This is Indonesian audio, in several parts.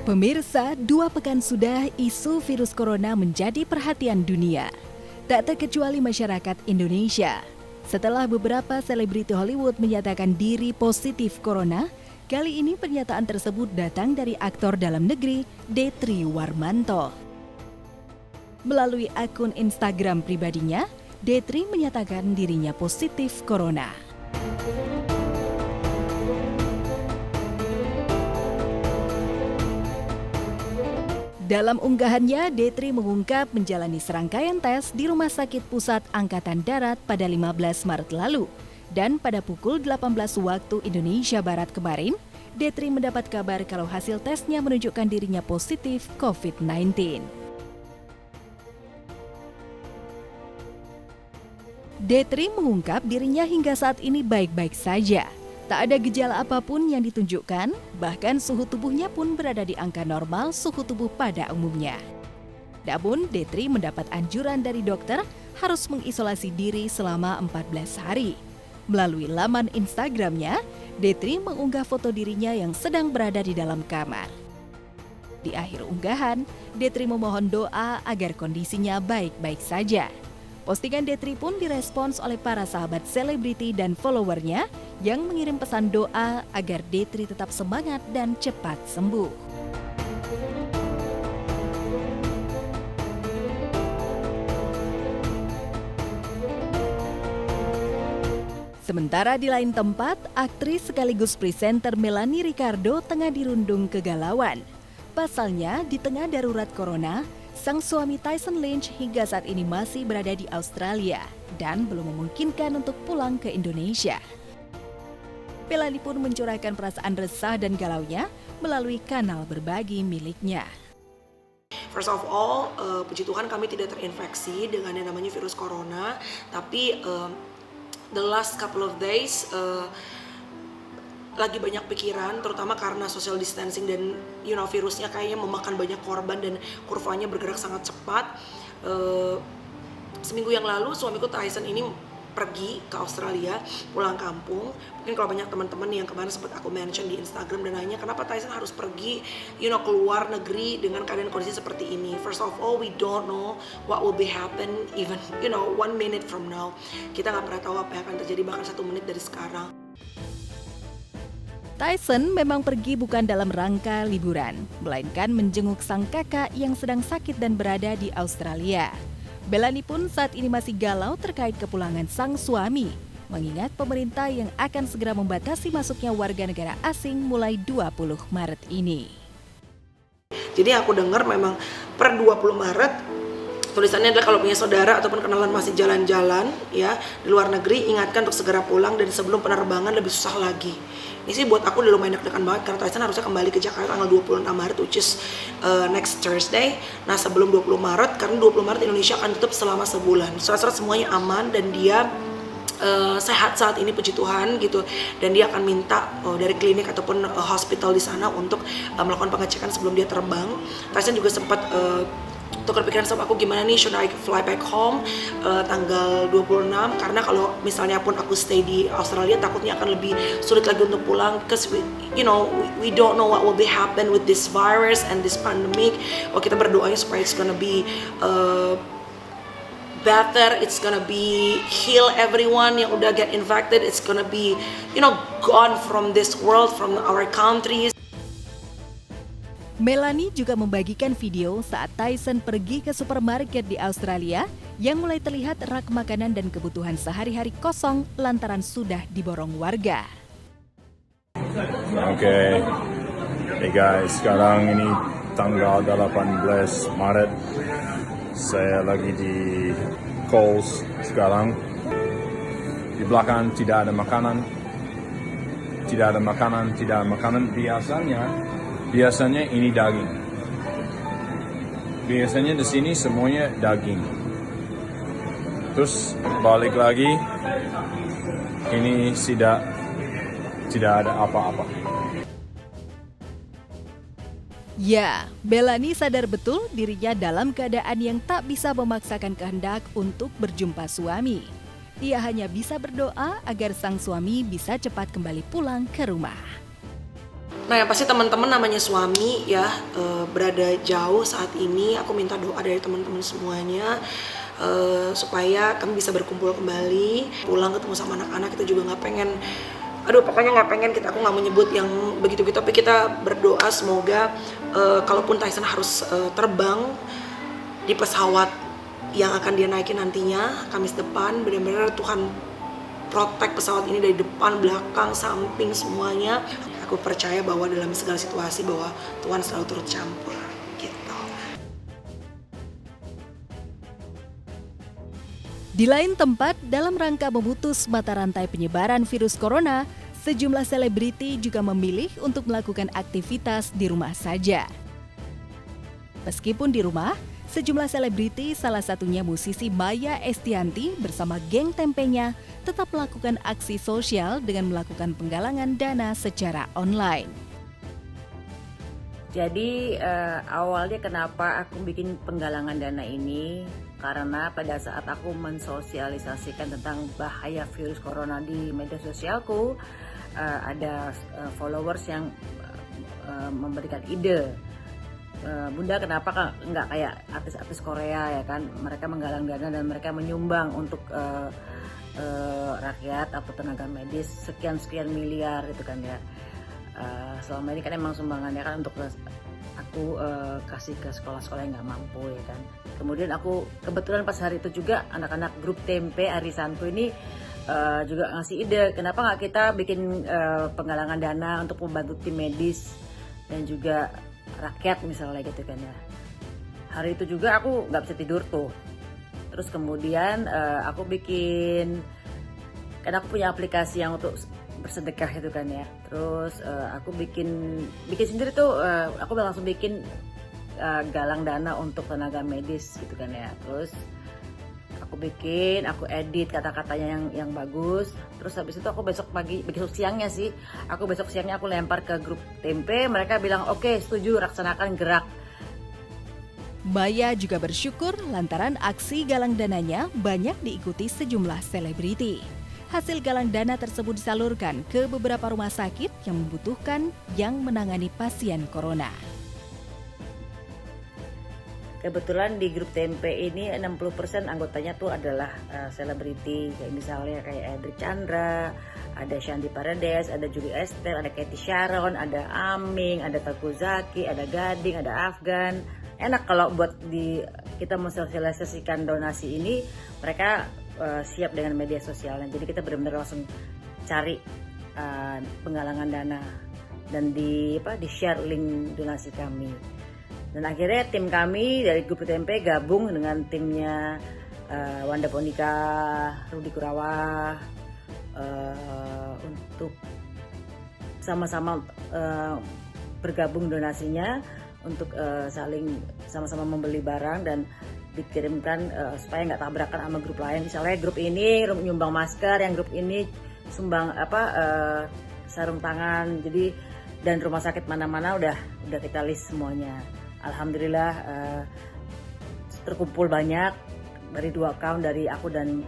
Pemirsa, 2 pekan sudah isu virus corona menjadi perhatian dunia. Tak terkecuali masyarakat Indonesia. Setelah beberapa selebriti Hollywood menyatakan diri positif corona, kali ini pernyataan tersebut datang dari aktor dalam negeri, Detri Warmanto. Melalui akun Instagram pribadinya, Detri menyatakan dirinya positif corona. Dalam unggahannya, Detri mengungkap menjalani serangkaian tes di Rumah Sakit Pusat Angkatan Darat pada 15 Maret lalu. Dan pada pukul 18 waktu Indonesia Barat kemarin, Detri mendapat kabar kalau hasil tesnya menunjukkan dirinya positif COVID-19. Detri mengungkap dirinya hingga saat ini baik-baik saja. Tak ada gejala apapun yang ditunjukkan, bahkan suhu tubuhnya pun berada di angka normal suhu tubuh pada umumnya. Namun, Detri mendapat anjuran dari dokter harus mengisolasi diri selama 14 hari. Melalui laman Instagramnya, Detri mengunggah foto dirinya yang sedang berada di dalam kamar. Di akhir unggahan, Detri memohon doa agar kondisinya baik-baik saja. Postingan Detri pun direspons oleh para sahabat selebriti dan followernya yang mengirim pesan doa agar Detri tetap semangat dan cepat sembuh. Sementara di lain tempat, aktris sekaligus presenter Melanie Ricardo tengah dirundung kegalauan. Pasalnya, di tengah darurat corona, sang suami Tyson Lynch hingga saat ini masih berada di Australia dan belum memungkinkan untuk pulang ke Indonesia. Melanie pun mencurahkan perasaan resah dan galaunya melalui kanal berbagi miliknya. First of all, puji Tuhan kami tidak terinfeksi dengan yang namanya virus corona, tapi the last couple of days lagi banyak pikiran, terutama karena social distancing dan virusnya kayaknya memakan banyak korban dan kurvanya bergerak sangat cepat. Seminggu yang lalu suamiku Tyson ini pergi ke Australia, pulang kampung. Mungkin kalau banyak teman-teman yang kemarin sempat aku mention di Instagram dan nanya kenapa Tyson harus pergi keluar negeri dengan keadaan kondisi seperti ini. First of all, we don't know what will be happen even 1 minute from now. Kita nggak pernah tahu apa yang akan terjadi bahkan 1 menit dari sekarang. Tyson memang pergi bukan dalam rangka liburan, melainkan menjenguk sang kakak yang sedang sakit dan berada di Australia. Melanie pun saat ini masih galau terkait kepulangan sang suami, mengingat pemerintah yang akan segera membatasi masuknya warga negara asing mulai 20 Maret ini. Jadi aku dengar memang per 20 Maret tulisannya adalah kalau punya saudara ataupun kenalan masih jalan-jalan ya di luar negeri, ingatkan untuk segera pulang dan sebelum penerbangan lebih susah lagi. Ini sih buat aku udah lumayan deg-degan banget karena Tyson harusnya kembali ke Jakarta tanggal 26 Maret which is next Thursday. Nah sebelum 20 Maret, karena 20 Maret Indonesia akan tutup selama sebulan. Surat-surat semuanya aman dan dia sehat saat ini puji Tuhan gitu, dan dia akan minta dari klinik ataupun hospital di sana untuk melakukan pengecekan sebelum dia terbang. Tyson juga sempat tukar pikiran sama aku gimana nih, should I fly back home tanggal 26, karena kalau misalnya pun aku stay di Australia takutnya akan lebih sulit lagi untuk pulang because we don't know what will be happen with this virus and this pandemic. Kita berdoanya supaya it's gonna be better, it's gonna be heal everyone yang udah get infected, it's gonna be gone from this world, from our countries. Melanie juga membagikan video saat Tyson pergi ke supermarket di Australia yang mulai terlihat rak makanan dan kebutuhan sehari-hari kosong lantaran sudah diborong warga. Oke. Hey guys, sekarang ini tanggal 18 Maret. Saya lagi di Coles sekarang. Di belakang tidak ada makanan. Biasanya ini daging. Biasanya di sini semuanya daging. Terus balik lagi, ini tidak ada apa-apa. Ya, Melanie sadar betul dirinya dalam keadaan yang tak bisa memaksakan kehendak untuk berjumpa suami. Ia hanya bisa berdoa agar sang suami bisa cepat kembali pulang ke rumah. Nah, yang pasti teman-teman namanya suami ya, berada jauh saat ini, aku minta doa dari teman-teman semuanya supaya kami bisa berkumpul kembali, pulang ketemu sama anak-anak. Kita juga nggak pengen, pokoknya nggak pengen aku nggak menyebut yang begitu-gitu, tapi kita berdoa semoga kalaupun Tyson harus terbang di pesawat yang akan dia naikin nantinya Kamis depan, benar-benar Tuhan protect pesawat ini dari depan, belakang, samping, semuanya. Aku percaya bahwa dalam segala situasi bahwa Tuhan selalu turut campur gitu. Di lain tempat, dalam rangka memutus mata rantai penyebaran virus corona, sejumlah selebriti juga memilih untuk melakukan aktivitas di rumah saja. Meskipun di rumah, sejumlah selebriti, salah satunya musisi Maya Estianty bersama geng tempenya, tetap melakukan aksi sosial dengan melakukan penggalangan dana secara online. Jadi awalnya kenapa aku bikin penggalangan dana ini, karena pada saat aku mensosialisasikan tentang bahaya virus corona di media sosialku, ada followers yang memberikan ide, Bunda kenapa nggak kayak artis-artis Korea ya kan, mereka menggalang dana dan mereka menyumbang untuk rakyat atau tenaga medis sekian miliar gitu kan ya. Selama ini kan emang sumbangannya kan untuk aku kasih ke sekolah-sekolah yang nggak mampu ya kan. Kemudian aku kebetulan pas hari itu juga anak-anak grup Tempe Arisanku ini juga ngasih ide, kenapa nggak kita bikin penggalangan dana untuk membantu tim medis dan juga rakyat misalnya gitu kan ya. Hari itu juga aku nggak bisa tidur tuh. Terus kemudian aku bikin, kan aku punya aplikasi yang untuk bersedekah itu kan ya. Terus aku bikin sendiri tuh, aku langsung bikin galang dana untuk tenaga medis gitu kan ya. Terus aku edit kata-katanya yang bagus. Terus habis itu aku besok siangnya aku lempar ke grup Tempe. Mereka bilang oke, setuju, laksanakan gerak. Maya juga bersyukur lantaran aksi galang dananya banyak diikuti sejumlah selebriti. Hasil galang dana tersebut disalurkan ke beberapa rumah sakit yang membutuhkan yang menangani pasien corona. Kebetulan di grup Tempe ini 60% anggotanya tuh adalah selebriti, kayak misalnya kayak Edric Chandra, ada Shandy Paredes, ada Julie Estelle, ada Cathy Sharon, ada Aming, ada Teuku Zacky, ada Gading, ada Afgan. Enak kalau buat kita mensosialisasikan donasi ini, mereka siap dengan media sosialnya. Jadi kita benar-benar langsung cari penggalangan dana dan di share link donasi kami. Dan akhirnya tim kami dari grup Tempe gabung dengan timnya Wanda Ponika, Rudi Kurawa untuk sama-sama bergabung donasinya untuk saling sama-sama membeli barang dan dikirimkan supaya nggak tabrakan sama grup lain. Misalnya grup ini nyumbang masker, yang grup ini sumbang sarung tangan. Jadi dan rumah sakit mana-mana udah kita list semuanya. Alhamdulillah terkumpul banyak dari 2 account dari aku dan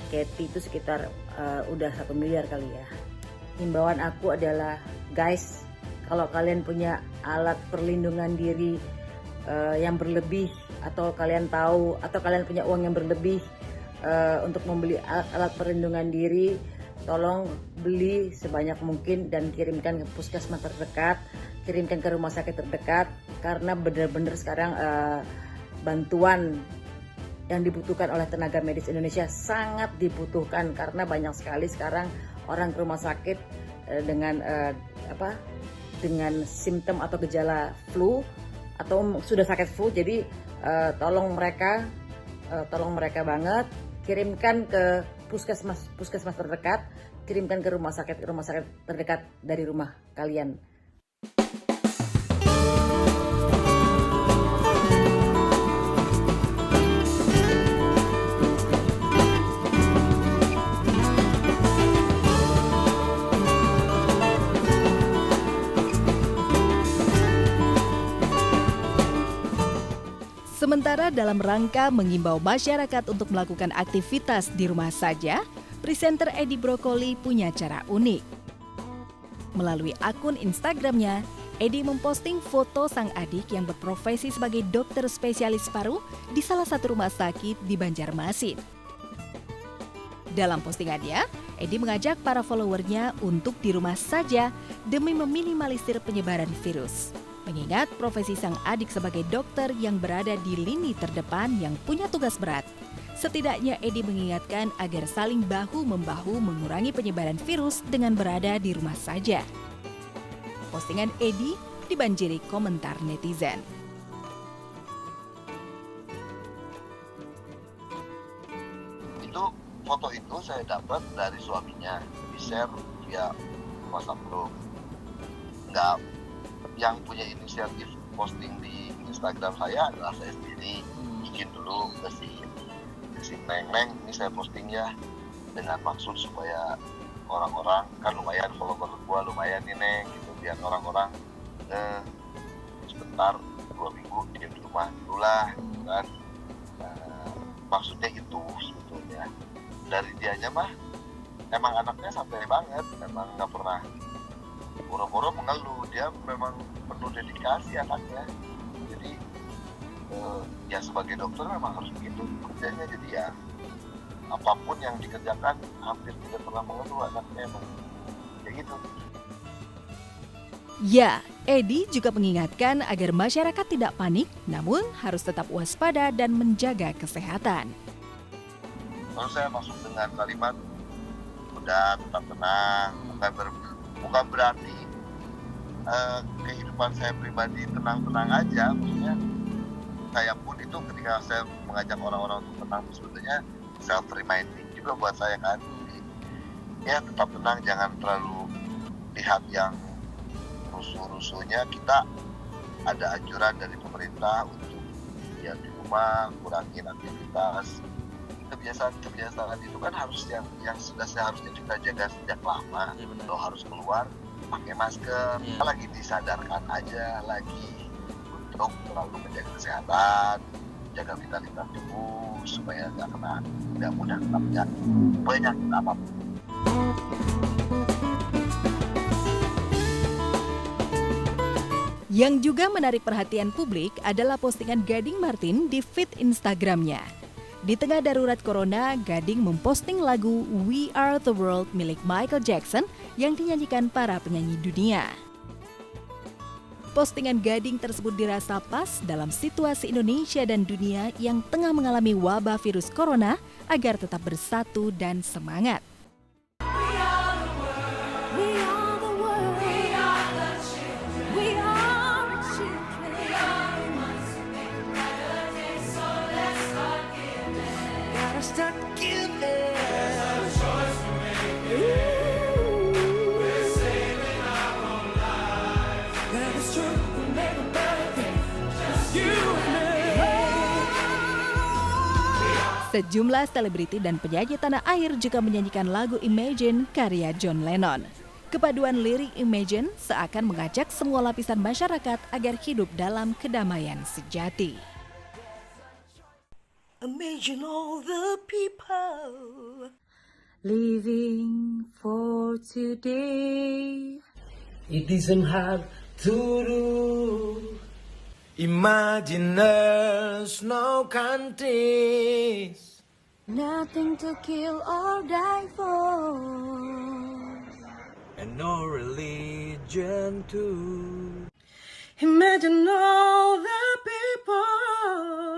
Katy itu sekitar udah 1 miliar kali ya. Himbauan aku adalah guys, kalau kalian punya alat perlindungan diri yang berlebih atau kalian tahu atau kalian punya uang yang berlebih untuk membeli alat perlindungan diri, tolong beli sebanyak mungkin dan kirimkan ke puskesmas terdekat, kirimkan ke rumah sakit terdekat, karena benar-benar sekarang bantuan yang dibutuhkan oleh tenaga medis Indonesia sangat dibutuhkan, karena banyak sekali sekarang orang ke rumah sakit dengan simptom atau gejala flu atau sudah sakit flu. Jadi tolong mereka banget, kirimkan ke puskesmas terdekat, kirimkan ke rumah sakit terdekat dari rumah kalian. Sementara dalam rangka mengimbau masyarakat untuk melakukan aktivitas di rumah saja, presenter Edi Brokoli punya cara unik. melalui akun Instagramnya, Edi memposting foto sang adik yang berprofesi sebagai dokter spesialis paru di salah satu rumah sakit di Banjarmasin. Dalam postingannya, Edi mengajak para followernya untuk di rumah saja demi meminimalisir penyebaran virus. Mengingat profesi sang adik sebagai dokter yang berada di lini terdepan yang punya tugas berat, setidaknya Edi mengingatkan agar saling bahu-membahu mengurangi penyebaran virus dengan berada di rumah saja. Postingan Edi dibanjiri komentar netizen. Foto itu saya dapat dari suaminya, di-share via WhatsApp group. Nggak, yang punya inisiatif posting di Instagram saya adalah saya sendiri. Izin dulu ke si Neng, ini saya posting ya, dengan maksud supaya orang-orang, kan lumayan follower gua lumayan nih Neng, gitu, biar orang-orang sebentar 2 minggu diam di rumah dulu lah, gitu kan. Maksudnya itu sebetulnya. Dari dianya mah emang anaknya santai banget, memang nggak pernah boro-boro mengeluh, dia memang penuh dedikasi anaknya. Jadi ya sebagai dokter memang harus begitu kerjanya, jadi ya apapun yang dikerjakan hampir tidak pernah mengeluh anaknya, emang kayak gitu. Ya, Edi juga mengingatkan agar masyarakat tidak panik, namun harus tetap waspada dan menjaga kesehatan. Lalu saya masuk dengan kalimat udah tetap tenang, bukan berarti kehidupan saya pribadi tenang-tenang aja. Maksudnya saya pun itu ketika saya mengajak orang-orang untuk tenang, sebetulnya self reminding juga buat saya kan. Jadi, ya tetap tenang, jangan terlalu lihat yang rusuh-rusuhnya. Kita ada anjuran dari pemerintah untuk ya di rumah, kurangin aktivitas. Kebiasaan itu kan harus yang sudah seharusnya kita jaga sejak lama. Lo harus keluar pakai masker, lagi disadarkan aja lagi untuk selalu menjaga kesehatan, jaga vitalitas tubuh supaya nggak mudah kena penyakit apapun. Yang juga menarik perhatian publik adalah postingan Gading Martin di feed Instagramnya. Di tengah darurat corona, Gading memposting lagu We Are The World milik Michael Jackson yang dinyanyikan para penyanyi dunia. Postingan Gading tersebut dirasa pas dalam situasi Indonesia dan dunia yang tengah mengalami wabah virus corona agar tetap bersatu dan semangat. Sejumlah selebriti dan penyanyi tanah air juga menyanyikan lagu Imagine karya John Lennon. Kepaduan lirik Imagine seakan mengajak semua lapisan masyarakat agar hidup dalam kedamaian sejati. Imagine all the people Living for today. It isn't hard to do. Imagine there's no countries, nothing to kill or die for, and no religion too. Imagine all the people